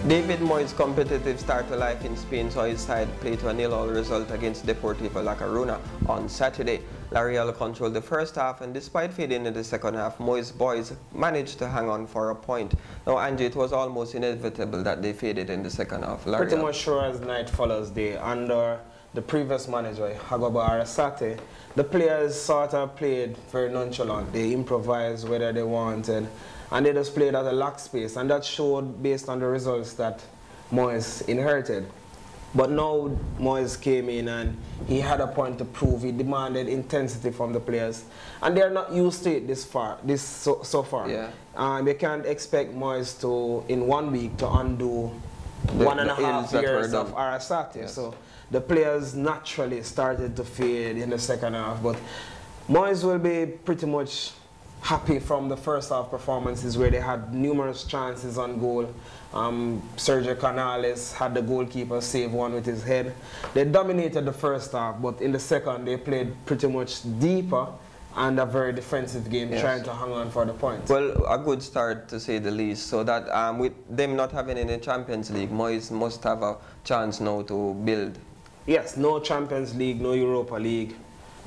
David Moyes' competitive start to life in Spain saw his side play to a 0-0 result against Deportivo La Coruna on Saturday. La Real controlled the first half, and despite fading in the second half, Moyes' boys managed to hang on for a point. Now, Angie, it was almost inevitable that they faded in the second half. Pretty much sure as night follows day. Under the previous manager, Jagoba Arasate, the players sort of played very nonchalant. They improvised whether they wanted, and they just played at a lack space, and that showed based on the results that Moyes inherited. But now Moyes came in and he had a point to prove. He demanded intensity from the players, and they're not used to it so far. Yeah. They can't expect Moyes to, in 1 week, to undo 1.5 years of Arasate. Yes. So the players naturally started to fade in the second half, but Moyes will be pretty much happy from the first half performances where they had numerous chances on goal. Sergio Canales had the goalkeeper save one with his head. They dominated the first half, but in the second they played pretty much deeper and a very defensive game, yes, trying to hang on for the points. Well, a good start to say the least. So that with them not having any Champions League, Moyes must have a chance now to build. Yes, no Champions League, no Europa League.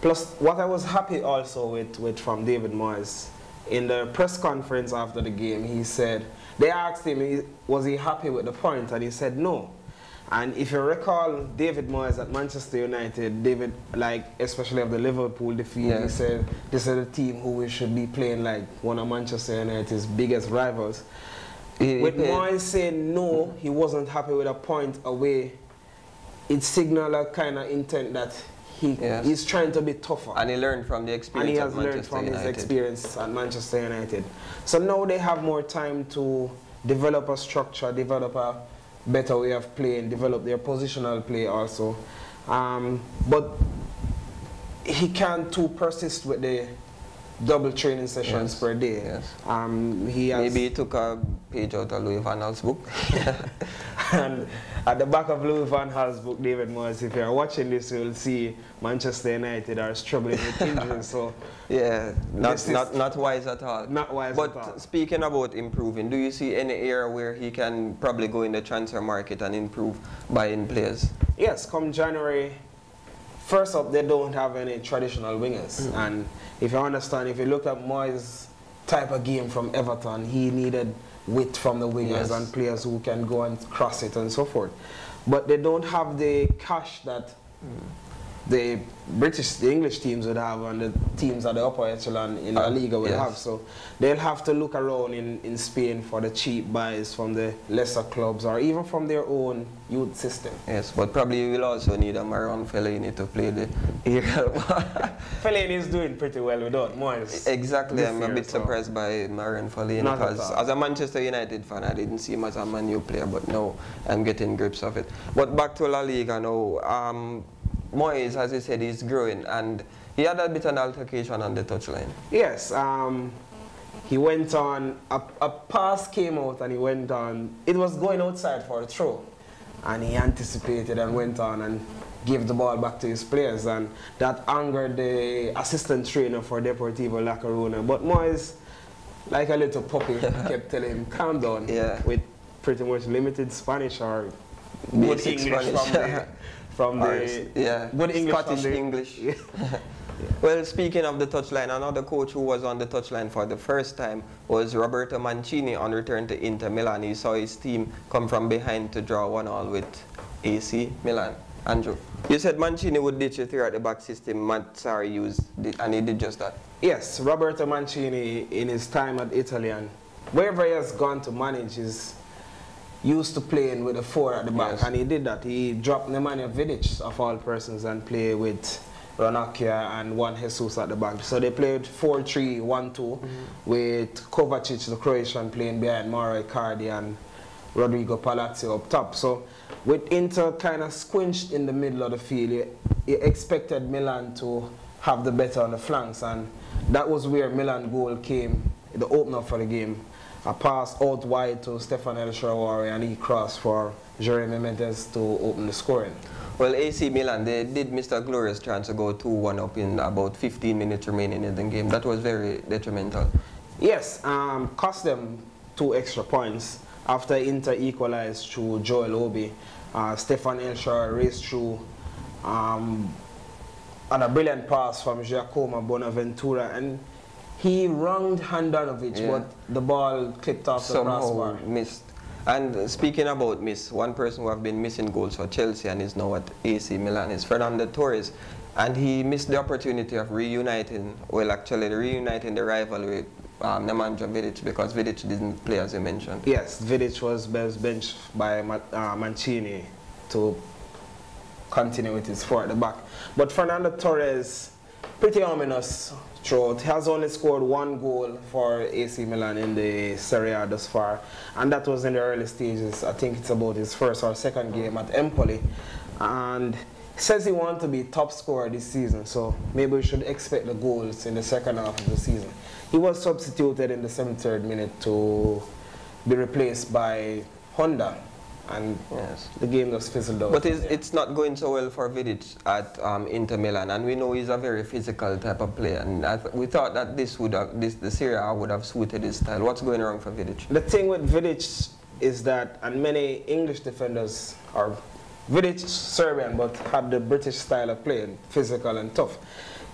Plus, what I was happy also with from David Moyes, in the press conference after the game, he said, they asked him, was he happy with the point? And he said no. And if you recall David Moyes at Manchester United, David, like, especially of the Liverpool defeat, yes, he said, this is a team who we should be playing like one of Manchester United's biggest rivals. With Moyes saying no, he wasn't happy with a point away, it signaled a kind of intent that he's trying to be tougher. And he learned from the experience at Manchester United. And he has learned from his experience at Manchester United. So now they have more time to develop a structure, develop a better way of playing, develop their positional play also. But he can't too persist with the double training sessions, yes, per day. Yes. Maybe he took a page out of Louis van Gaal's book. And at the back of Louis van Gaal's book, David Moyes, if you're watching this, you'll see Manchester United are struggling with injuries. So yeah, not wise at all. Not wise at all. But speaking about improving, do you see any area where he can probably go in the transfer market and improve buying players? Yes, come January. First up, they don't have any traditional wingers. And if you understand, if you look at Moyes' type of game from Everton, he needed width from the wingers, yes, and players who can go and cross it and so forth. But they don't have the cash that the English teams would have, and the teams at the upper echelon in La Liga would, yes, have. So they'll have to look around in Spain for the cheap buys from the lesser clubs or even from their own youth system. Yes, but probably you will also need a Marouane Fellaini to play the aerial. Fellaini is doing pretty well without Moyes. Exactly, I'm a bit surprised by Marouane Fellaini because as a Manchester United fan, I didn't see him as a Man U player, but now I'm getting grips of it. But back to La Liga now. Moyes, as he said, he's growing, and he had a bit of an altercation on the touchline. Yes, he went on, a pass came out and he went on, it was going outside for a throw, and he anticipated and went on and gave the ball back to his players, and that angered the assistant trainer for Deportivo La Coruna. But Moyes, like a little puppy, kept telling him, calm down, yeah, with pretty much limited Spanish or good English from the good English, Scottish English. Yeah. Well, speaking of the touchline, another coach who was on the touchline for the first time was Roberto Mancini on return to Inter Milan. He saw his team come from behind to draw 1-1 with AC Milan. Andrew, you said Mancini would ditch a three-at-the-back system Mazzarri used, and he did just that. Yes, Roberto Mancini, in his time at Italy and wherever he has gone to manage, is used to playing with a 4 at the back, yes, and he did that. He dropped Nemanja Vidic, of all persons, and played with Ranocchia and Juan Jesus at the back. So they played 4-3-1-2 with Kovacic, the Croatian, playing behind Mauro Icardi and Rodrigo Palazzo up top. So with Inter kind of squinched in the middle of the field, he expected Milan to have the better on the flanks, and that was where Milan goal came, the opener for the game. A pass out wide to Stefan El Shaarawy, and he crossed for Jeremy Mendes to open the scoring. Well, AC Milan, they did miss a glorious chance to go 2-1 up in about 15 minutes remaining in the game. That was very detrimental. Yes, cost them 2 extra points. after Inter equalized through Joel Obi. Stefan Elshaw raced through on a brilliant pass from Giacomo Bonaventura, and he wronged Handanovic, but the ball clipped off the crossbar. Missed. And speaking about miss, one person who have been missing goals for Chelsea and is now at AC Milan is Fernando Torres. And he missed the opportunity of reuniting, well actually reuniting the rivalry with Nemanja Vidic, because Vidic didn't play as you mentioned. Yes, Vidic was benched by Mancini to continue with his four at the back. But Fernando Torres, pretty ominous throughout. He has only scored 1 goal for AC Milan in the Serie A thus far, and that was in the early stages. I think it's about his first or second game at Empoli, and he says he wants to be top scorer this season, so maybe we should expect the goals in the second half of the season. He was substituted in the 73rd minute to be replaced by Honda, and the game just fizzled out. But it's not going so well for Vidic at Inter Milan, and we know he's a very physical type of player, and we thought that the Serie A would have suited his style. What's going wrong for Vidic? The thing with Vidic is that, and many English defenders are Vidic Serbian, but have the British style of playing, physical and tough.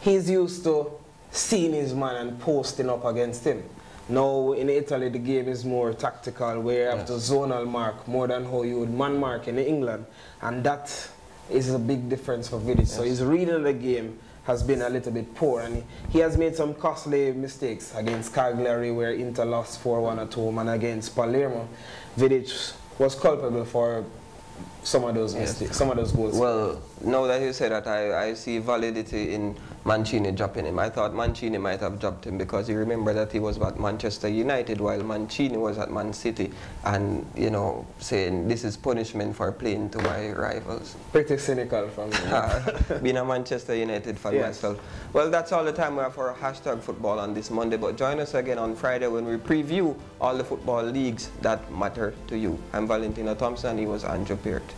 He's used to seeing his man and posting up against him. Now in Italy the game is more tactical, where you have to zonal mark more than how you would man mark in England, and that is a big difference for Vidic. So his reading of the game has been a little bit poor, and he has made some costly mistakes against Cagliari, where Inter lost 4-1 at home, and against Palermo Vidic was culpable for some of those mistakes, some of those goals. Well, now that you say that, I see validity in Mancini dropping him. I thought Mancini might have dropped him because you remember that he was at Manchester United while Mancini was at Man City, and, you know, saying this is punishment for playing to my rivals. Pretty cynical from me. Being a Manchester United fan myself. Well, that's all the time we have for Hashtag Football on this Monday, but join us again on Friday when we preview all the football leagues that matter to you. I'm Valentino Thompson, he was Andrew Peart.